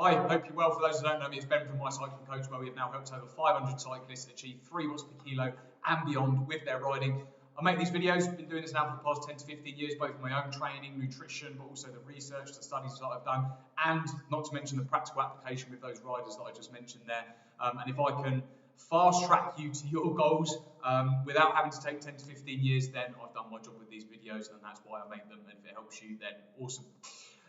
Hi, hope you're well. For those who don't know me, it's Ben from My Cycling Coach, where we have now helped over 500 cyclists achieve 3 watts per kilo and beyond with their riding. I make these videos, I've been doing this now for the past 10 to 15 years, both my own training, nutrition, but also the research, the studies that I've done, and not to mention the practical application with those riders that I just mentioned there. And if I can fast track you to your goals without having to take 10 to 15 years, then I've done my job with these videos, and that's why I make them. And if it helps you, then awesome.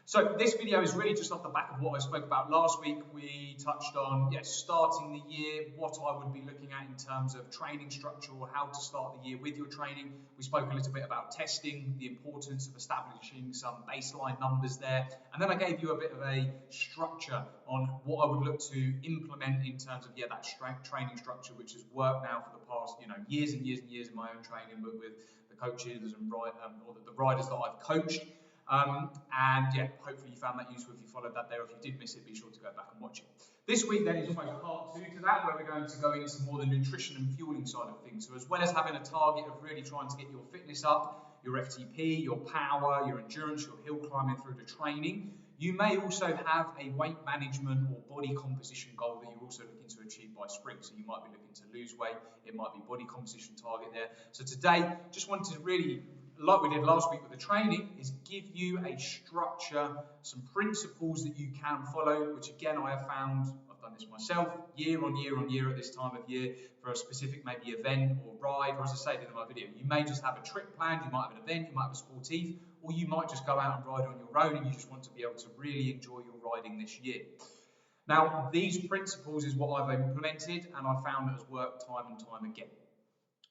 So this video is really just off the back of what I spoke about last week. We touched on, starting the year, what I would be looking at in terms of training structure or how to start the year with your training. We spoke a little bit about testing, the importance of establishing some baseline numbers there. And then I gave you a bit of a structure on what I would look to implement in terms of, that training structure, which has worked now for the past, years and years and years in my own training, but with the coaches and the riders that I've coached. Hopefully you found that useful if you followed that there. If you did miss it, be sure to go back and watch it. This week then is almost part 2 to that, where we're going to go into more the nutrition and fueling side of things. So as well as having a target of really trying to get your fitness up, your FTP, your power, your endurance, your hill climbing through the training, you may also have a weight management or body composition goal that you're also looking to achieve by spring. So you might be looking to lose weight, it might be body composition target there. So today, just wanted to really, like we did last week with the training, is give you a structure, some principles that you can follow, which again I have found, I've done this myself, year on year at this time of year for a specific maybe event or ride, or as I said in my video, you may just have a trip planned, you might have an event, you might have a sportive, or you might just go out and ride on your own and you just want to be able to really enjoy your riding this year. Now, these principles is what I've implemented and I found that has worked time and time again.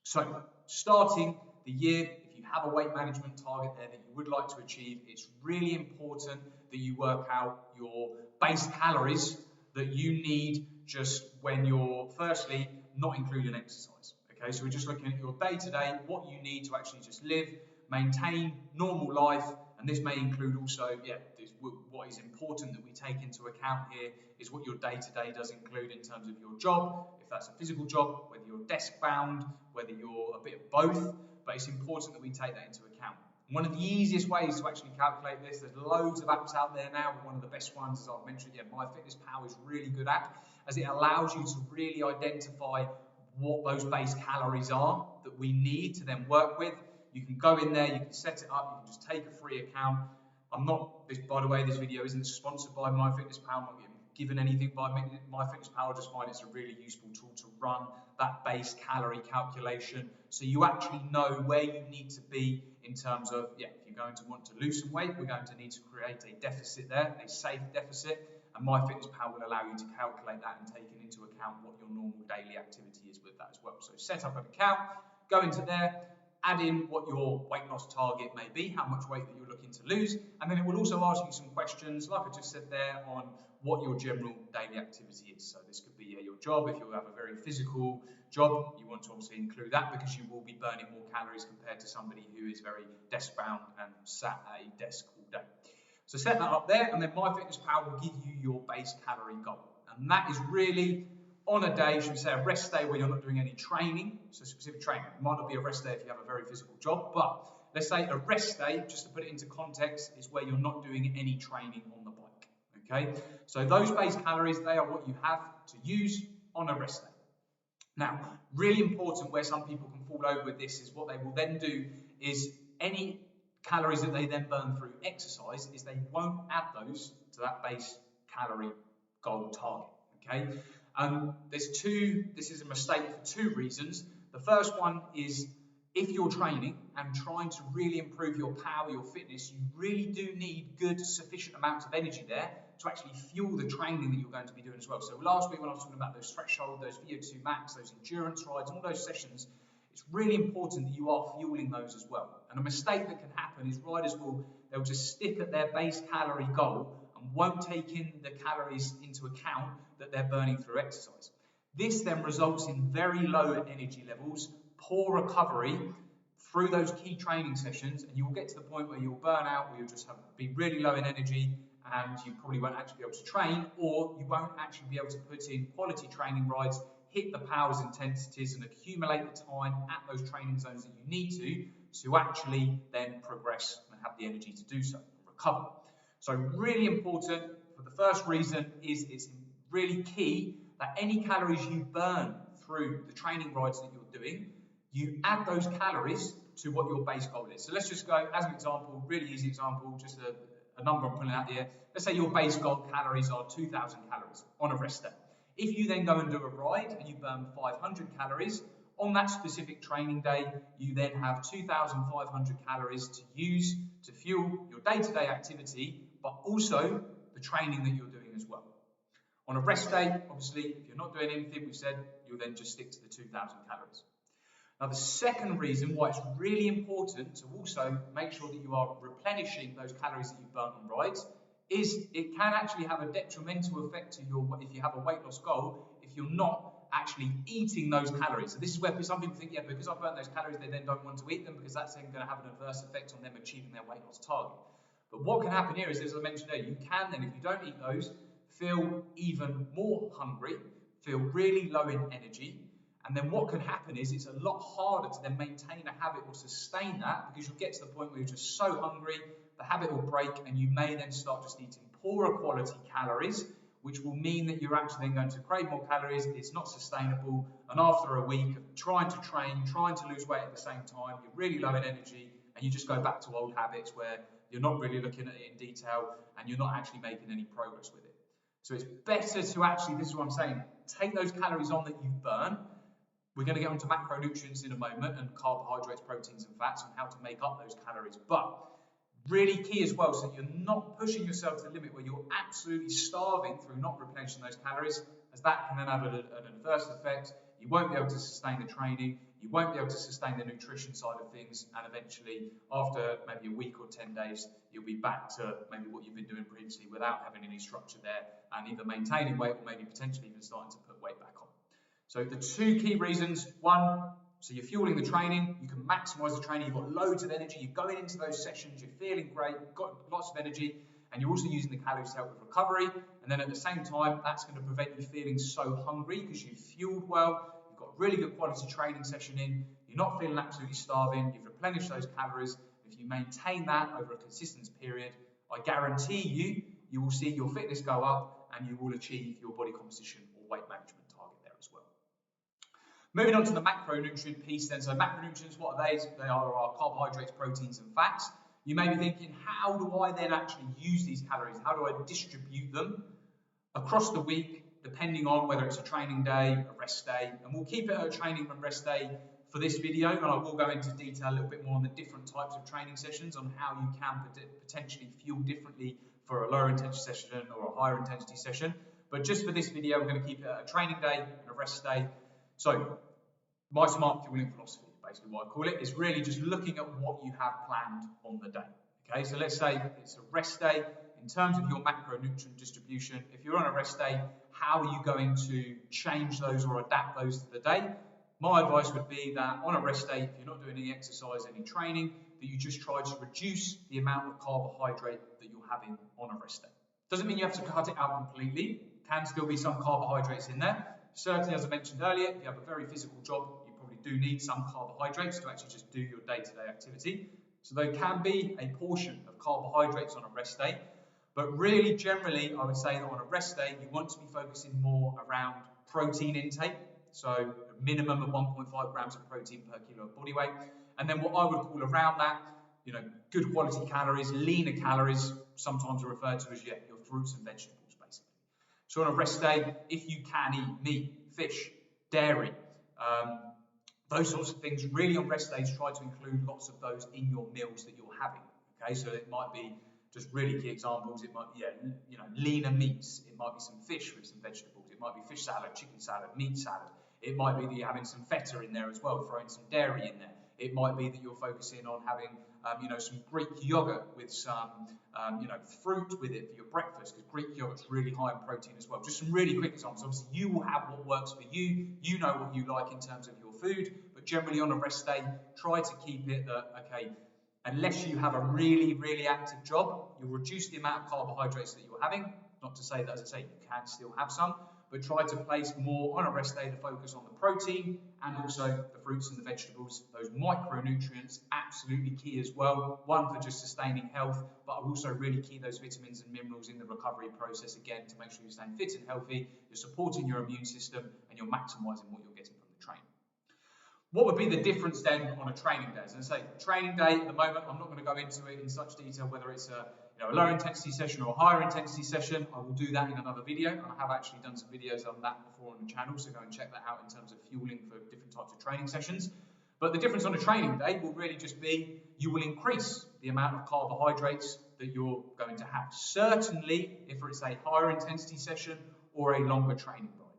So, starting the year, if you have a weight management target there that you would like to achieve, it's really important that you work out your base calories that you need just when you're firstly not including exercise. Okay, so we're just looking at your day-to-day, what you need to actually just live, maintain normal life, and this may include also, what is important that we take into account here is what your day-to-day does include in terms of your job, if that's a physical job, whether you're desk-bound, whether you're a bit of both, but it's important that we take that into account. One of the easiest ways to actually calculate this, there's loads of apps out there now, but one of the best ones, as I've mentioned, MyFitnessPal is a really good app, as it allows you to really identify what those base calories are that we need to then work with. You can go in there, you can set it up, you can just take a free account. By the way, this video isn't sponsored by MyFitnessPal, I'm not getting given anything by MyFitnessPal. I just find it's a really useful tool to run that base calorie calculation, so you actually know where you need to be in terms of, if you're going to want to lose some weight, we're going to need to create a deficit there, a safe deficit, and MyFitnessPal will allow you to calculate that and take into account what your normal daily activity is with that as well. So set up an account, go into there, add in what your weight loss target may be, how much weight that you're looking to lose, and then it will also ask you some questions, like I just said there, on what your general daily activity is. So this could be your job. If you have a very physical job, you want to obviously include that because you will be burning more calories compared to somebody who is very desk-bound and sat at a desk all day. So set that up there, and then MyFitnessPal will give you your base calorie goal. And that is really on a day, should we say a rest day where you're not doing any training, so specific training. It might not be a rest day if you have a very physical job, but let's say a rest day, just to put it into context, is where you're not doing any training on the bike. Okay, so those base calories, they are what you have to use on a rest day. Now, really important where some people can fall over with this is what they will then do is any calories that they then burn through exercise is they won't add those to that base calorie goal target. Okay. This is a mistake for 2 reasons. The first one is if you're training and trying to really improve your power, your fitness, you really do need good, sufficient amounts of energy there to actually fuel the training that you're going to be doing as well. So last week when I was talking about those threshold, those VO2 max, those endurance rides, all those sessions, it's really important that you are fueling those as well. And a mistake that can happen is riders they'll just stick at their base calorie goal and won't take in the calories into account that they're burning through exercise. This then results in very low energy levels, poor recovery through those key training sessions, and you will get to the point where you'll burn out, or you'll just be really low in energy, and you probably won't actually be able to train, or you won't actually be able to put in quality training rides, hit the powers intensities and accumulate the time at those training zones that you need to actually then progress and have the energy to do so and recover. So really important for But the first reason is it's really key that any calories you burn through the training rides that you're doing, you add those calories to what your base goal is. So let's just go as an example, really easy example, just a number I'm pulling out here. Let's say your base goal calories are 2,000 calories on a rest day. If you then go and do a ride and you burn 500 calories, on that specific training day, you then have 2,500 calories to use to fuel your day-to-day activity, but also the training that you're doing as well. On a rest day, obviously, if you're not doing anything, we've said, you'll then just stick to the 2,000 calories. Now, the second reason why it's really important to also make sure that you are replenishing those calories that you've burnt on rides is it can actually have a detrimental effect to your, if you have a weight loss goal, if you're not actually eating those calories. So this is where some people think, yeah, because I've burnt those calories, they then don't want to eat them because that's then going to have an adverse effect on them achieving their weight loss target. But what can happen here is, as I mentioned earlier, you can then, if you don't eat those, feel even more hungry, feel really low in energy, and then what can happen is it's a lot harder to then maintain a habit or sustain that because you'll get to the point where you're just so hungry, the habit will break, and you may then start just eating poorer quality calories, which will mean that you're actually then going to crave more calories. It's not sustainable, and after a week of trying to train, trying to lose weight at the same time, you're really low in energy, and you just go back to old habits where you're not really looking at it in detail and you're not actually making any progress with it. So it's better to actually, this is what I'm saying, take those calories on that you've burned. We're going to get onto macronutrients in a moment and carbohydrates, proteins and fats and how to make up those calories. But really key as well, so you're not pushing yourself to the limit where you're absolutely starving through not replenishing those calories, as that can then have an adverse effect. You won't be able to sustain the training, you won't be able to sustain the nutrition side of things, and eventually after maybe a week or 10 days, you'll be back to maybe what you've been doing previously without having any structure there and either maintaining weight or maybe potentially even starting to put weight back on. So the two key reasons, one, so you're fueling the training, you can maximize the training, you've got loads of energy, you're going into those sessions, you're feeling great, you've got lots of energy, and you're also using the calories to help with recovery. And then at the same time, that's going to prevent you feeling so hungry because you've fueled well, you've got really good quality training session in, you're not feeling absolutely starving, you've replenished those calories. If you maintain that over a consistent period, I guarantee you, you will see your fitness go up and you will achieve your body composition or weight management target there as well. Moving on to the macronutrient piece then. So macronutrients, what are they? They are our carbohydrates, proteins and fats. You may be thinking, how do I then actually use these calories? How do I distribute them across the week, depending on whether it's a training day, a rest day? And we'll keep it a training and rest day for this video, and I will go into detail a little bit more on the different types of training sessions, on how you can potentially fuel differently for a lower intensity session or a higher intensity session. But just for this video, we're going to keep it a training day and a rest day. So my smart fueling philosophy, basically what I call it, is really just looking at what you have planned on the day. Okay, so let's say it's a rest day. In terms of your macronutrient distribution, if you're on a rest day, how are you going to change those or adapt those to the day? My advice would be that on a rest day, if you're not doing any exercise, any training, that you just try to reduce the amount of carbohydrate that you're having on a rest day. Doesn't mean you have to cut it out completely. Can still be some carbohydrates in there. Certainly, as I mentioned earlier, if you have a very physical job, you probably do need some carbohydrates to actually just do your day-to-day activity. So there can be a portion of carbohydrates on a rest day. But really, generally, I would say that on a rest day, you want to be focusing more around protein intake. So a minimum of 1.5 grams of protein per kilo of body weight. And then what I would call around that, good quality calories, leaner calories, sometimes are referred to as your fruits and vegetables, basically. So on a rest day, if you can eat meat, fish, dairy, those sorts of things, really on rest days, try to include lots of those in your meals that you're having. Okay, so it might be just really key examples. It might be, leaner meats. It might be some fish with some vegetables. It might be fish salad, chicken salad, meat salad. It might be that you're having some feta in there as well, throwing some dairy in there. It might be that you're focusing on having, some Greek yogurt with some, fruit with it for your breakfast, because Greek yogurt's really high in protein as well. Just some really quick examples. Obviously, you will have what works for you. You know what you like in terms of your food, but generally on a rest day, try to keep it that, okay, unless you have a really, really active job, you'll reduce the amount of carbohydrates that you're having. Not to say that, as I say, you can still have some, but try to place more on a rest day to focus on the protein and also the fruits and the vegetables. Those micronutrients, absolutely key as well. One, for just sustaining health, but also really key those vitamins and minerals in the recovery process, again, to make sure you're staying fit and healthy, you're supporting your immune system, and you're maximising what you're getting from the training. What would be the difference then on a training day? As I say, training day at the moment, I'm not going to go into it in such detail, whether it's a lower intensity session or a higher intensity session. I will do that in another video, and I have actually done some videos on that before on the channel, so go and check that out in terms of fueling for different types of training sessions. But the difference on a training day will really just be you will increase the amount of carbohydrates that you're going to have. Certainly if it's a higher intensity session or a longer training ride.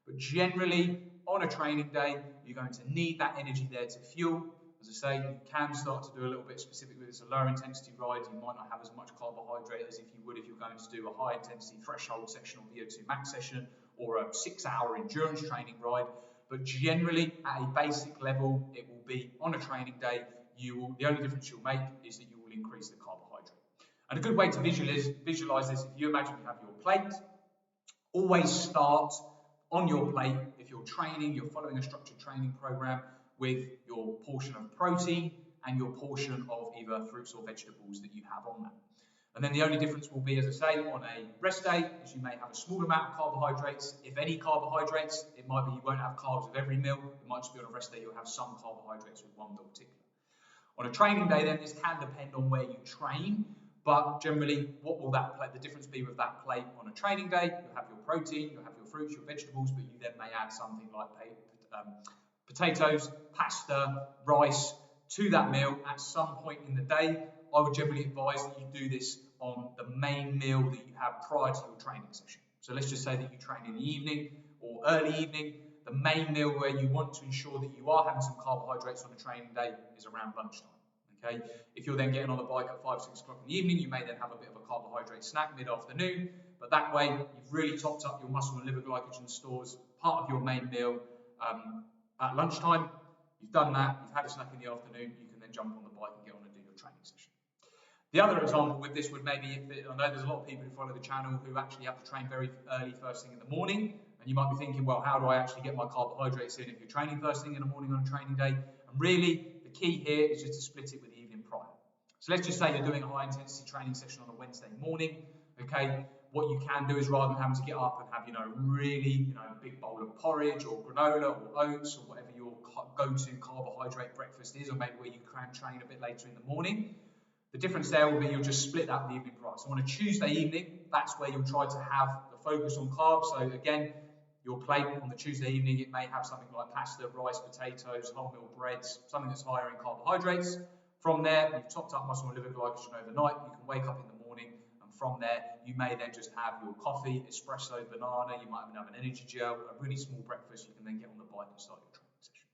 But generally, on a training day, you're going to need that energy there to fuel. As I say, you can start to do a little bit specific with this, a lower intensity ride. You might not have as much carbohydrate as if you would if you're going to do a high intensity threshold session or VO2 max session or a 6-hour endurance training ride. But generally, at a basic level, it will be on a training day, the only difference you'll make is that you will increase the carbohydrate. And a good way to visualize this, if you imagine you have your plate, always start on your plate. If you're training, you're following a structured training program, with your portion of protein and your portion of either fruits or vegetables that you have on that. And then the only difference will be, as I say, on a rest day, is you may have a small amount of carbohydrates, if any carbohydrates. It might be you won't have carbs with every meal. It might just be on a rest day you'll have some carbohydrates with one meal particular. On a training day then, this can depend on where you train, but generally, what will the difference be with that plate on a training day? You'll have your protein, you'll have your fruits, your vegetables, but you then may add something like potatoes, pasta, rice to that meal at some point in the day. I would generally advise that you do this on the main meal that you have prior to your training session. So let's just say that you train in the evening or early evening. The main meal where you want to ensure that you are having some carbohydrates on a training day is around lunchtime. Okay? If you're then getting on the bike at 5, 6 o'clock in the evening, you may then have a bit of a carbohydrate snack mid-afternoon, but that way you've really topped up your muscle and liver glycogen stores, part of your main meal at lunchtime. You've done that, you've had a snack in the afternoon, you can then jump on the bike and get on and do your training session. The other example with this would maybe, I know there's a lot of people who follow the channel who actually have to train very early first thing in the morning, and you might be thinking, well, how do I actually get my carbohydrates in if you're training first thing in the morning on a training day? And really, the key here is just to split it with the evening prior. So let's just say you're doing a high intensity training session on a Wednesday morning, okay? What you can do is, rather than having to get up and have, really, a big bowl of porridge or granola or oats or whatever your go-to carbohydrate breakfast is, or maybe where you can train a bit later in the morning, the difference there will be you'll just split that with the evening prior. So on a Tuesday evening, that's where you'll try to have the focus on carbs. So again, your plate on the Tuesday evening, it may have something like pasta, rice, potatoes, wholemeal breads, something that's higher in carbohydrates. From there, you've topped up muscle and liver glycogen overnight. You can wake up in the morning, and from there, you may then just have your coffee, espresso, banana. You might even have an energy gel, a really small breakfast. You can then get on the bike and start your training session.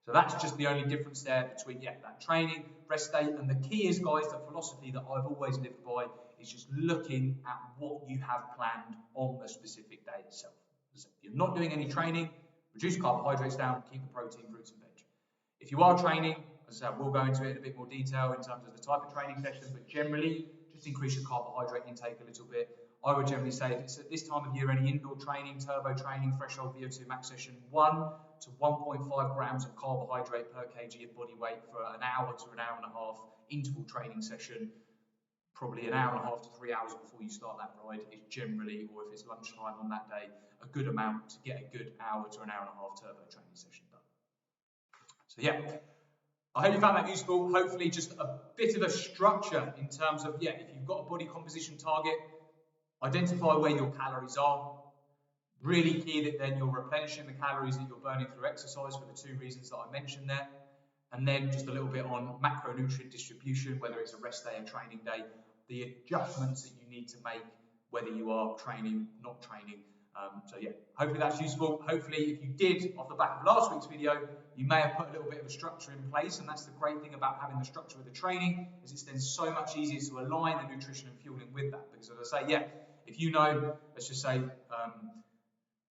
So that's just the only difference there between that training, rest day. And the key is, guys, the philosophy that I've always lived by is just looking at what you have planned on the specific day itself. So if you're not doing any training, reduce carbohydrates down, keep the protein, fruits and veg. If you are training, as I said, we'll go into it in a bit more detail in terms of the type of training session, but generally, just increase your carbohydrate intake a little bit. I would generally say if it's at this time of year, any indoor training, turbo training, threshold VO2 max session, 1 to 1.5 grams of carbohydrate per kg of body weight for an hour to an hour and a half interval training session. Probably an hour and a half to 3 hours before you start that ride is generally, or if it's lunchtime on that day, a good amount to get a good hour to an hour and a half turbo training session done. So I hope you found that useful. Hopefully just a bit of a structure in terms of, if you've got a body composition target, identify where your calories are. Really key that then you're replenishing the calories that you're burning through exercise for the 2 reasons that I mentioned there. And then just a little bit on macronutrient distribution, whether it's a rest day or training day, the adjustments that you need to make, whether you are training, not training. Hopefully that's useful. Hopefully if you did, off the back of last week's video, you may have put a little bit of a structure in place, and that's the great thing about having the structure with the training, is it's then so much easier to align the nutrition and fueling with that. Because as I say, if you know, let's just say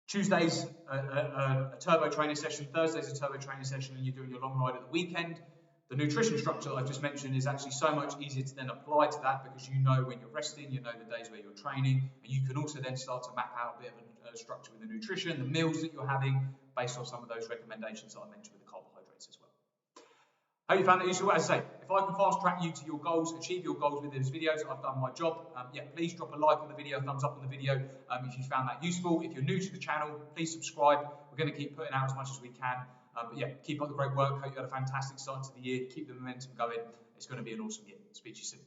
Tuesday's a turbo training session, Thursday's a turbo training session, and you're doing your long ride at the weekend, The nutrition structure that I've just mentioned is actually so much easier to then apply to that, because you know when you're resting, you know the days where you're training, and you can also then start to map out a bit of a structure with the nutrition, the meals that you're having, based on some of those recommendations that I mentioned with the carbohydrates as well. Hope you found that useful. As I say, if I can fast track you to your goals, achieve your goals with these videos, I've done my job. Please drop a like on the video, thumbs up on the video if you found that useful. If you're new to the channel, please subscribe. We're going to keep putting out as much as we can. Keep up the great work. Hope you had a fantastic start to the year. Keep the momentum going. It's going to be an awesome year. Speak to you soon.